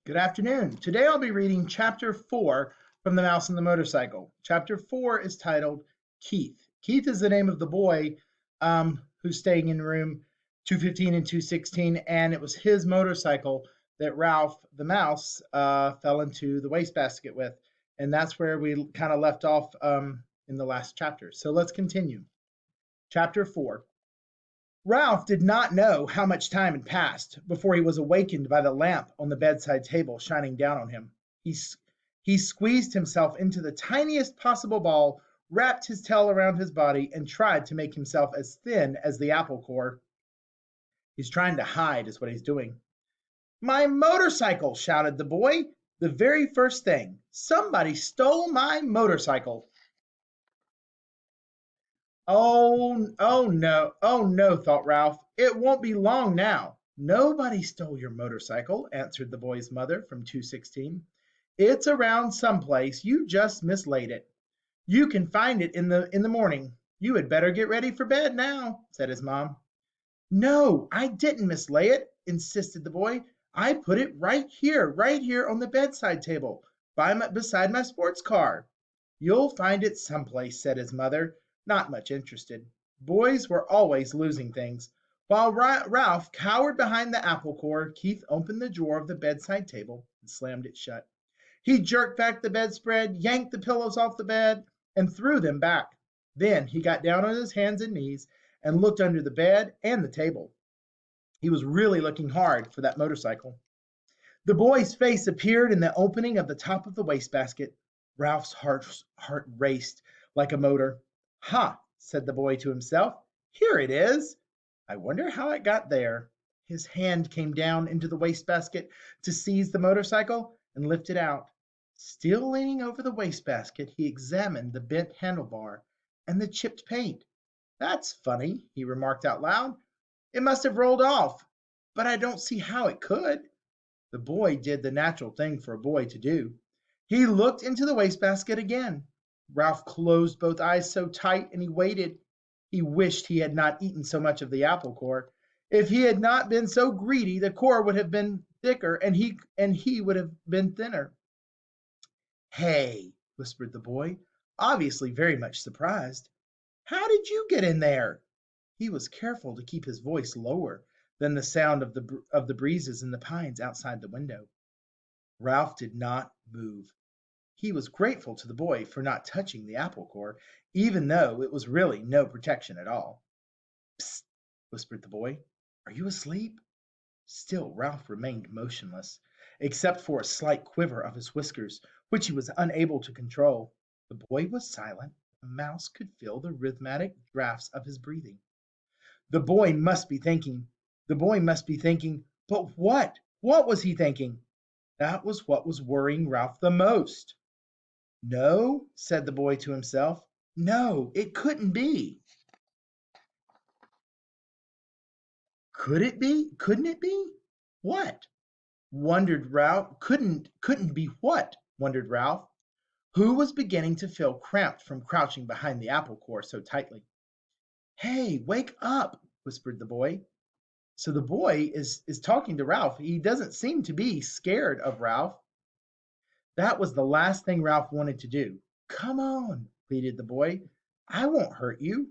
Good afternoon. Today I'll be reading Chapter 4 from The Mouse and the Motorcycle. Chapter 4 is titled Keith. Keith is the name of the boy who's staying in room 215 and 216, and it was his motorcycle that Ralph the Mouse fell into the wastebasket with. And that's where we kind of left off in the last chapter. So let's continue. Chapter 4. Ralph did not know how much time had passed before he was awakened by the lamp on the bedside table shining down on him. He squeezed himself into the tiniest possible ball, wrapped his tail around his body, and tried to make himself as thin as the apple core. He's trying to hide, is what he's doing. My motorcycle, shouted the boy. The very first thing. Somebody stole my motorcycle. Oh no, thought Ralph. It won't be long now. Nobody stole your motorcycle, answered the boy's mother from 216. It's around someplace. You just mislaid it. You can find it in the morning. You had better get ready for bed now, said his mom. No, I didn't mislay it, insisted the boy. I put it right here on the bedside table, beside my sports car. You'll find it someplace, said his mother, not much interested. Boys were always losing things. While Ralph cowered behind the apple core, Keith opened the drawer of the bedside table and slammed it shut. He jerked back the bedspread, yanked the pillows off the bed, and threw them back. Then he got down on his hands and knees and looked under the bed and the table. He was really looking hard for that motorcycle. The boy's face appeared in the opening of the top of the wastebasket. Ralph's heart raced like a motor. Ha, said the boy to himself. Here it is. I wonder how it got there. His hand came down into the wastebasket to seize the motorcycle and lift it out. Still leaning over the wastebasket, he examined the bent handlebar and the chipped paint. That's funny, he remarked out loud. It must have rolled off, but I don't see how it could. The boy did the natural thing for a boy to do. He looked into the wastebasket again. Ralph closed both eyes so tight and he waited. He wished he had not eaten so much of the apple core. If he had not been so greedy, the core would have been thicker and he would have been thinner. Hey, whispered the boy, obviously very much surprised. How did you get in there? He was careful to keep his voice lower than the sound of the breezes in the pines outside the window. Ralph did not move. He was grateful to the boy for not touching the apple core, even though it was really no protection at all. Psst, whispered the boy. Are you asleep? Still Ralph remained motionless, except for a slight quiver of his whiskers, which he was unable to control. The boy was silent. The mouse could feel the rhythmic drafts of his breathing. The boy must be thinking. But what? What was he thinking? That was what was worrying Ralph the most. No, said the boy to himself. No, it couldn't be. Could it be? Couldn't it be? What? Wondered Ralph. Couldn't be what? Wondered Ralph, who was beginning to feel cramped from crouching behind the apple core so tightly. Hey, wake up, whispered the boy. So the boy is talking to Ralph. He doesn't seem to be scared of Ralph. That was the last thing Ralph wanted to do. Come on, pleaded the boy. I won't hurt you.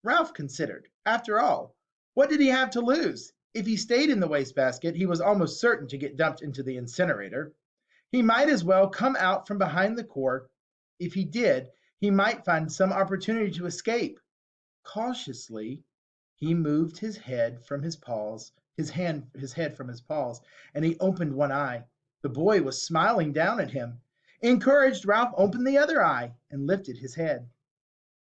Ralph considered. After all, what did he have to lose? If he stayed in the wastebasket, he was almost certain to get dumped into the incinerator. He might as well come out from behind the core. If he did, he might find some opportunity to escape. Cautiously, he moved his head from his paws, his head from his paws, and he opened one eye. The boy was smiling down at him. Encouraged, Ralph opened the other eye and lifted his head.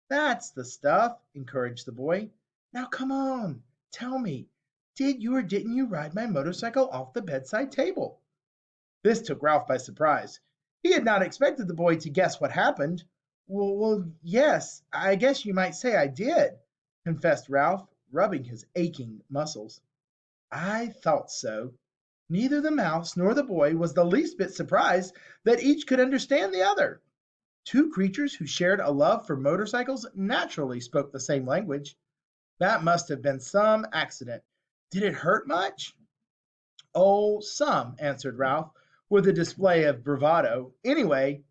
That's the stuff, encouraged the boy. Now come on, tell me, did you or didn't you ride my motorcycle off the bedside table? This took Ralph by surprise. He had not expected the boy to guess what happened. Well, yes, I guess you might say I did, confessed Ralph, rubbing his aching muscles. I thought so. Neither the mouse nor the boy was the least bit surprised that each could understand the other. Two creatures who shared a love for motorcycles naturally spoke the same language. That must have been some accident. Did it hurt much? Oh, some, answered Ralph. with a display of bravado. Anyway,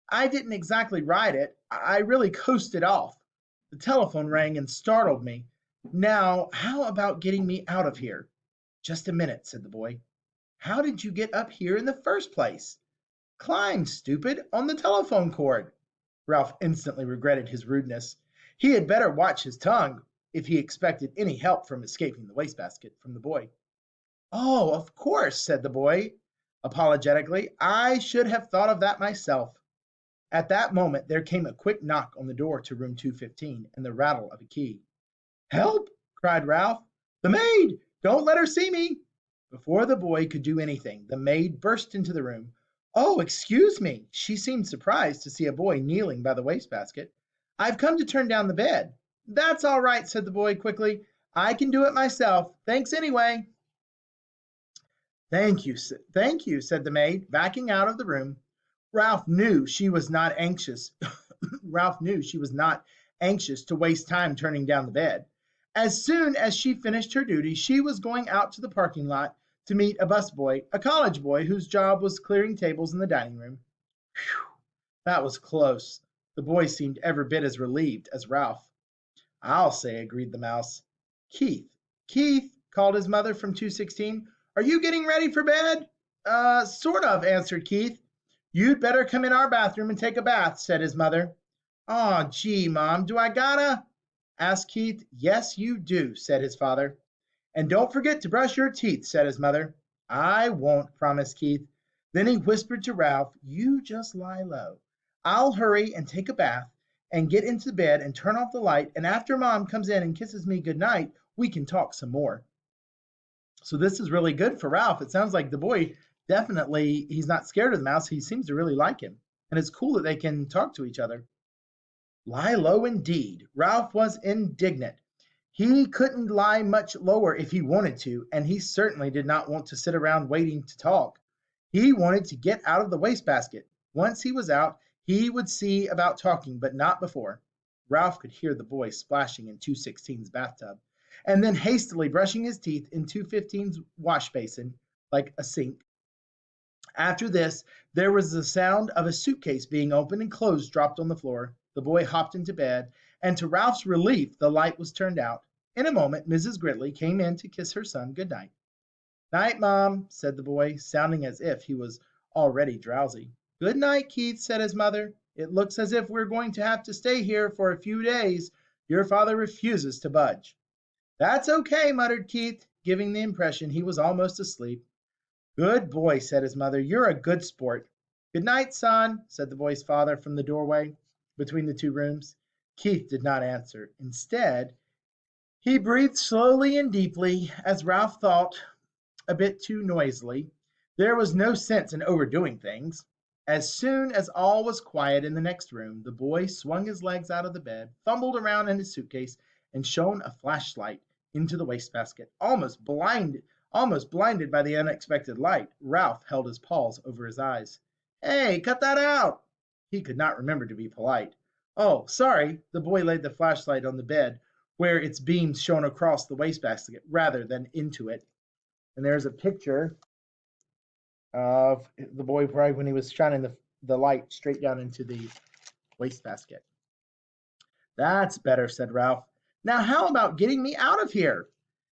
I didn't exactly ride it. I really coasted off. The telephone rang and startled me. Now, how about getting me out of here? Just a minute, said the boy. How did you get up here in the first place? Climb, stupid, on the telephone cord. Ralph instantly regretted his rudeness. He had better watch his tongue if he expected any help from escaping the wastebasket from the boy. Oh, of course, said the boy apologetically. I should have thought of that myself. At that moment there came a quick knock on the door to room 215 and the rattle of a key. Help! Cried Ralph. The maid! Don't let her see me! Before the boy could do anything, the maid burst into the room. Oh, excuse me! She seemed surprised to see a boy kneeling by the wastebasket. I've come to turn down the bed. That's all right, said the boy quickly. I can do it myself. Thanks anyway. Thank you, said the maid, backing out of the room. Ralph knew she was not anxious. Ralph knew she was not anxious to waste time turning down the bed. As soon as she finished her duty, she was going out to the parking lot to meet a busboy, a college boy whose job was clearing tables in the dining room. Whew, that was close. The boy seemed every bit as relieved as Ralph. I'll say, agreed the mouse. Keith, Keith, called his mother from 216. Are you getting ready for bed? Sort of, answered Keith. You'd better come in our bathroom and take a bath, said his mother. Aw, gee, Mom, do I gotta? Asked Keith. Yes, you do, said his father. And don't forget to brush your teeth, said his mother. I won't, promised Keith. Then he whispered to Ralph, you just lie low. I'll hurry and take a bath and get into bed and turn off the light, and after Mom comes in and kisses me good night, we can talk some more. So this is really good for Ralph. It sounds like the boy definitely, he's not scared of the mouse. He seems to really like him. And it's cool that they can talk to each other. Lie low indeed. Ralph was indignant. He couldn't lie much lower if he wanted to, and he certainly did not want to sit around waiting to talk. He wanted to get out of the wastebasket. Once he was out, he would see about talking, but not before. Ralph could hear the boy splashing in 216's bathtub, and then hastily brushing his teeth in 215's wash basin like a sink. After this, there was the sound of a suitcase being opened and clothes dropped on the floor. The boy hopped into bed, and to Ralph's relief, the light was turned out. In a moment, Mrs. Gridley came in to kiss her son good night. Night, Mom, said the boy, sounding as if he was already drowsy. Good night, Keith, said his mother. It looks as if we're going to have to stay here for a few days. Your father refuses to budge. That's okay, muttered Keith, giving the impression he was almost asleep. Good boy, said his mother. You're a good sport. Good night, son, said the boy's father from the doorway between the two rooms. Keith did not answer. Instead, he breathed slowly and deeply, as Ralph thought, a bit too noisily. There was no sense in overdoing things. As soon as all was quiet in the next room, the boy swung his legs out of the bed, fumbled around in his suitcase, and shone a flashlight into the wastebasket. Almost blinded by the unexpected light, Ralph held his paws over his eyes. Hey, cut that out! He could not remember to be polite. Oh, sorry. The boy laid the flashlight on the bed, where its beams shone across the wastebasket rather than into it. And there's a picture of the boy probably when he was shining the light straight down into the wastebasket. That's better, said Ralph. Now how about getting me out of here?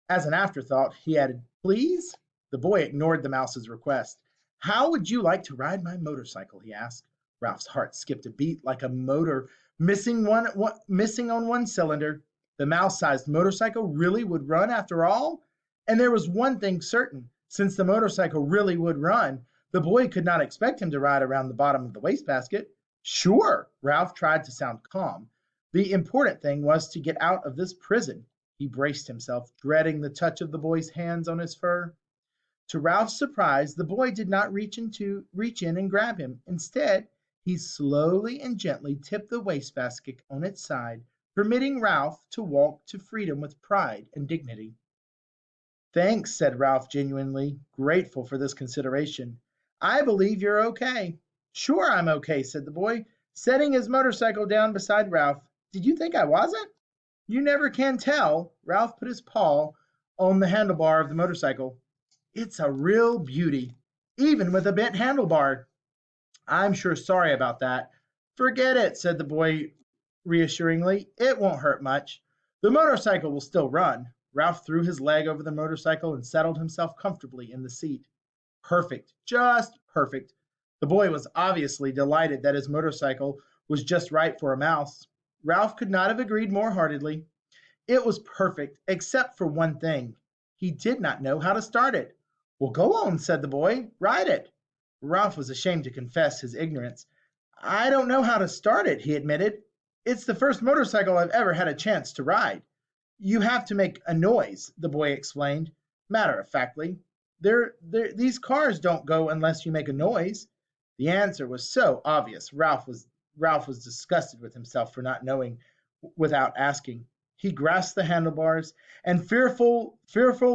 As an afterthought, he added, please? The boy ignored the mouse's request. How would you like to ride my motorcycle? He asked. Ralph's heart skipped a beat like a motor missing on one cylinder. The mouse-sized motorcycle really would run after all? And there was one thing certain. Since the motorcycle really would run, the boy could not expect him to ride around the bottom of the wastebasket. Sure, Ralph tried to sound calm. The important thing was to get out of this prison. He braced himself, dreading the touch of the boy's hands on his fur. To Ralph's surprise, the boy did not reach in and grab him. Instead, he slowly and gently tipped the wastebasket on its side, permitting Ralph to walk to freedom with pride and dignity. Thanks, said Ralph, genuinely grateful for this consideration. I believe you're okay. Sure, I'm okay, said the boy, setting his motorcycle down beside Ralph. Did you think I wasn't? You never can tell. Ralph put his paw on the handlebar of the motorcycle. It's a real beauty. even with a bent handlebar. I'm sure sorry about that. Forget it, said the boy reassuringly. It won't hurt much. The motorcycle will still run. Ralph threw his leg over the motorcycle and settled himself comfortably in the seat. Perfect, just perfect. The boy was obviously delighted that his motorcycle was just right for a mouse. Ralph could not have agreed more heartily. It was perfect, except for one thing. He did not know how to start it. Well, go on, said the boy. Ride it. Ralph was ashamed to confess his ignorance. I don't know how to start it, he admitted. It's the first motorcycle I've ever had a chance to ride. You have to make a noise, the boy explained, matter of factly. These cars don't go unless you make a noise. The answer was so obvious. Ralph was disgusted with himself for not knowing without asking. He grasped the handlebars, and fearful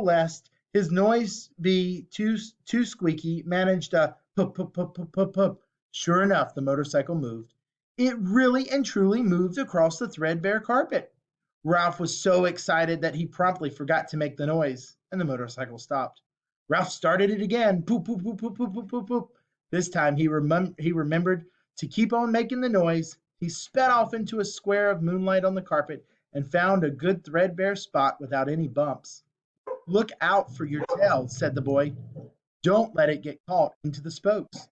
lest his noise be too squeaky, managed a pup pup pup pup pup pup. Sure enough, the motorcycle moved. It really and truly moved across the threadbare carpet. Ralph was so excited that he promptly forgot to make the noise, and the motorcycle stopped. Ralph started it again. Poop, poop, poop, poop, poop, poop, poop, poop. This time he remembered to keep on making the noise. He sped off into a square of moonlight on the carpet and found a good threadbare spot without any bumps. Look out for your tail, said the boy. Don't let it get caught into the spokes.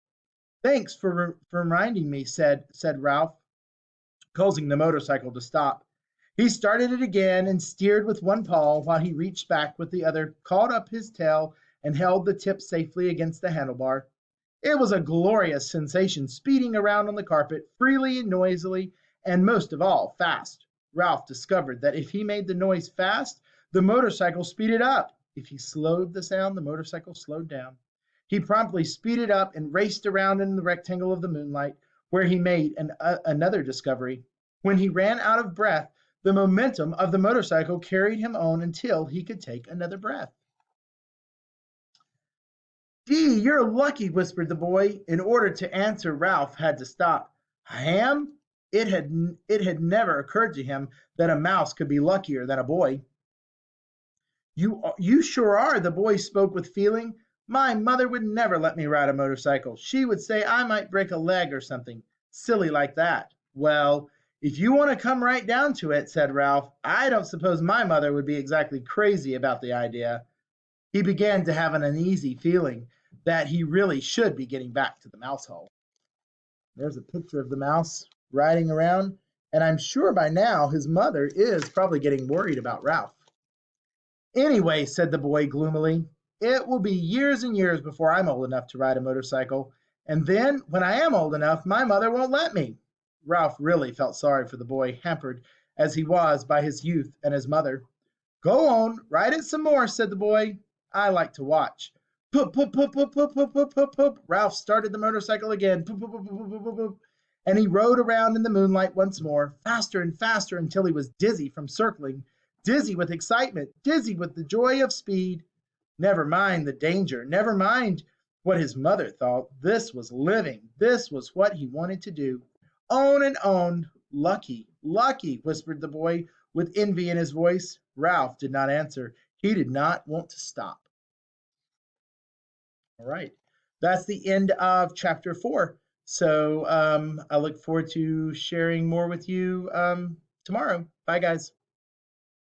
Thanks for reminding me, said Ralph, causing the motorcycle to stop. He started it again and steered with one paw while he reached back with the other, caught up his tail, and held the tip safely against the handlebar. It was a glorious sensation speeding around on the carpet, freely and noisily, and most of all, fast. Ralph discovered that if he made the noise fast, the motorcycle speeded up. If he slowed the sound, the motorcycle slowed down. He promptly speeded up and raced around in the rectangle of the moonlight, where he made another discovery. When he ran out of breath, the momentum of the motorcycle carried him on until he could take another breath. Gee, you're lucky, whispered the boy. In order to answer, Ralph had to stop. I am? It had never occurred to him that a mouse could be luckier than a boy. You sure are, the boy spoke with feeling. My mother would never let me ride a motorcycle. She would say I might break a leg or something silly like that. Well, if you want to come right down to it, said Ralph, I don't suppose my mother would be exactly crazy about the idea. He began to have an uneasy feeling that he really should be getting back to the mouse hole. There's a picture of the mouse riding around, and I'm sure by now his mother is probably getting worried about Ralph. Anyway, said the boy gloomily, it will be years and years before I'm old enough to ride a motorcycle, and then, when I am old enough, my mother won't let me. Ralph really felt sorry for the boy, hampered as he was by his youth and his mother. Go on, ride it some more, said the boy. I like to watch. Poop, poop, poop, poop, poop, poop, poop, poop, poop. Ralph started the motorcycle again. Poop, poop, poop, poop, poop, poop, poop. And he rode around in the moonlight once more, faster and faster until he was dizzy from circling, dizzy with excitement, dizzy with the joy of speed. Never mind the danger, never mind what his mother thought. This was living. This was what he wanted to do. On and on. Lucky, lucky, whispered the boy with envy in his voice. Ralph did not answer. He did not want to stop. All right. That's the end of chapter 4. So I look forward to sharing more with you tomorrow. Bye, guys.